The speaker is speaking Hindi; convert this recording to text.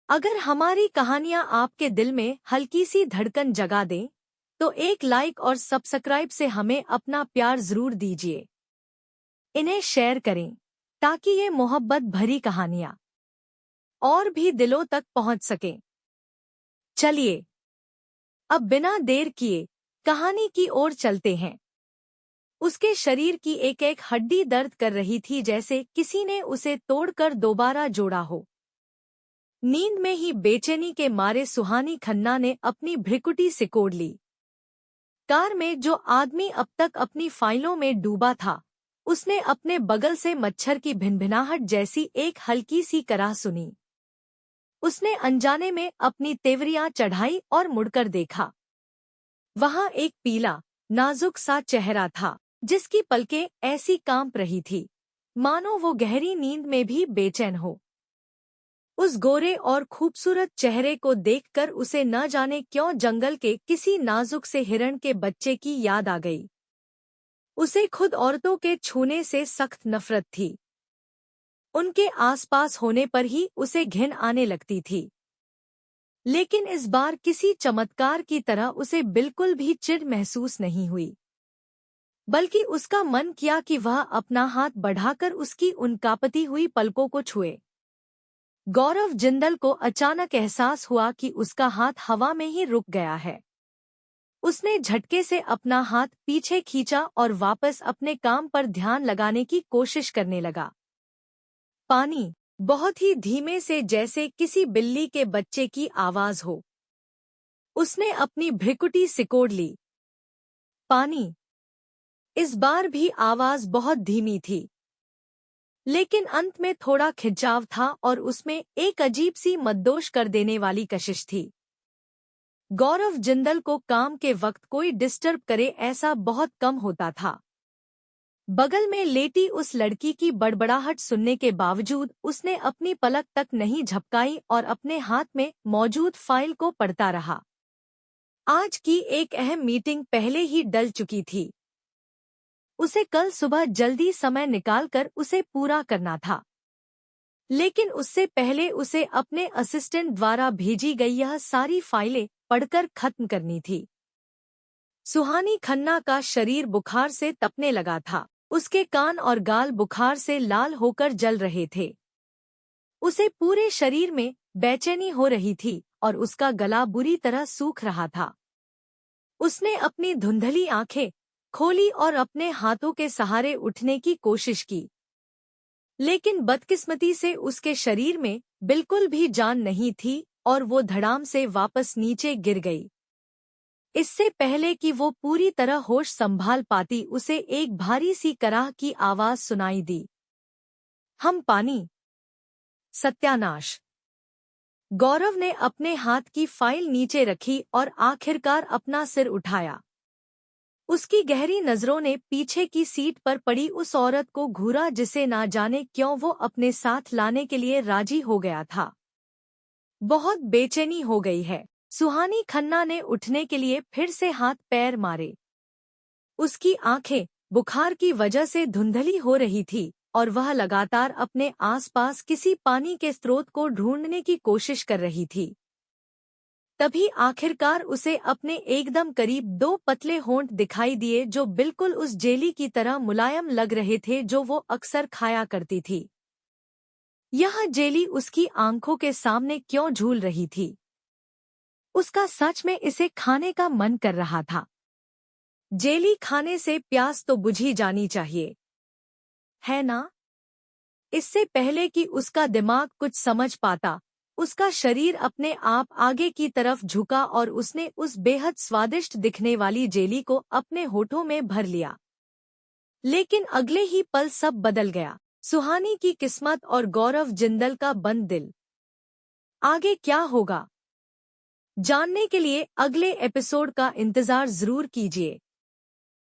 अगर हमारी कहानियाँ आपके दिल में हल्की सी धड़कन जगा दें, तो एक लाइक और सब्सक्राइब से हमें अपना प्यार जरूर दीजिए। इन्हें शेयर करें ताकि ये मोहब्बत भरी कहानियाँ और भी दिलों तक पहुँच सकें। चलिए, अब बिना देर किए कहानी की ओर चलते हैं। उसके शरीर की एक एक हड्डी दर्द कर रही थी, जैसे किसी ने उसे तोड़कर दोबारा जोड़ा हो। नींद में ही बेचैनी के मारे सुहानी खन्ना ने अपनी भ्रिकुटी सिकोड़ ली। कार में जो आदमी अब तक अपनी फाइलों में डूबा था, उसने अपने बगल से मच्छर की भिनभिनाहट जैसी एक हल्की सी कराह सुनी। उसने अनजाने में अपनी तेवरियां चढ़ाई और मुड़कर देखा। वहां एक पीला, नाजुक सा चेहरा था, जिसकी पलकें ऐसी कांप रही थी मानो वो गहरी नींद में भी बेचैन हो। उस गोरे और खूबसूरत चेहरे को देखकर उसे न जाने क्यों जंगल के किसी नाजुक से हिरण के बच्चे की याद आ गई। उसे खुद औरतों के छूने से सख्त नफरत थी। उनके आसपास होने पर ही उसे घिन आने लगती थी। लेकिन इस बार किसी चमत्कार की तरह उसे बिल्कुल भी चिढ़ महसूस नहीं हुई, बल्कि उसका मन किया कि वह अपना हाथ बढ़ाकर उसकी उन कांपती हुई पलकों को छुए। गौरव जिंदल को अचानक एहसास हुआ कि उसका हाथ हवा में ही रुक गया है। उसने झटके से अपना हाथ पीछे खींचा और वापस अपने काम पर ध्यान लगाने की कोशिश करने लगा। पानी, बहुत ही धीमे से, जैसे किसी बिल्ली के बच्चे की आवाज हो। उसने अपनी भ्रिकुटी सिकोड़ ली। पानी। इस बार भी आवाज बहुत धीमी थी, लेकिन अंत में थोड़ा खिंचाव था और उसमें एक अजीब सी मद्दोश कर देने वाली कशिश थी। गौरव जिंदल को काम के वक्त कोई डिस्टर्ब करे ऐसा बहुत कम होता था। बगल में लेटी उस लड़की की बड़बड़ाहट सुनने के बावजूद उसने अपनी पलक तक नहीं झपकाई और अपने हाथ में मौजूद फाइल को पढ़ता रहा। आज की एक अहम मीटिंग पहले ही डल चुकी थी। उसे कल सुबह जल्दी समय निकालकर उसे पूरा करना था, लेकिन उससे पहले उसे अपने असिस्टेंट द्वारा भेजी गई यह सारी फाइलें पढ़कर खत्म करनी थी। सुहानी खन्ना का शरीर बुखार से तपने लगा था। उसके कान और गाल बुखार से लाल होकर जल रहे थे। उसे पूरे शरीर में बेचैनी हो रही थी और उसका गला बुरी तरह सूख रहा था। उसने अपनी धुंधली आंखें खोली और अपने हाथों के सहारे उठने की कोशिश की, लेकिन बदकिस्मती से उसके शरीर में बिल्कुल भी जान नहीं थी और वो धड़ाम से वापस नीचे गिर गई। इससे पहले कि वो पूरी तरह होश संभाल पाती, उसे एक भारी सी कराह की आवाज सुनाई दी। हम पानी। सत्यानाश। गौरव ने अपने हाथ की फाइल नीचे रखी और आखिरकार अपना सिर उठाया। उसकी गहरी नजरों ने पीछे की सीट पर पड़ी उस औरत को घूरा जिसे ना जाने क्यों वो अपने साथ लाने के लिए राजी हो गया था। बहुत बेचैनी हो गई है। सुहानी खन्ना ने उठने के लिए फिर से हाथ पैर मारे। उसकी आंखें बुखार की वजह से धुंधली हो रही थी और वह लगातार अपने आसपास किसी पानी के स्रोत को ढूंढने की कोशिश कर रही थी। तभी आखिरकार उसे अपने एकदम करीब दो पतले होंठ दिखाई दिए, जो बिल्कुल उस जेली की तरह मुलायम लग रहे थे जो वो अक्सर खाया करती थी। यह जेली उसकी आंखों के सामने क्यों झूल रही थी? उसका सच में इसे खाने का मन कर रहा था। जेली खाने से प्यास तो बुझी जानी चाहिए, है ना? इससे पहले कि उसका दिमाग कुछ समझ पाता, उसका शरीर अपने आप आगे की तरफ झुका और उसने उस बेहद स्वादिष्ट दिखने वाली जेली को अपने होठों में भर लिया। लेकिन अगले ही पल सब बदल गया। सुहानी की किस्मत और गौरव जिंदल का बंद दिल। आगे क्या होगा, जानने के लिए अगले एपिसोड का इंतजार जरूर कीजिए।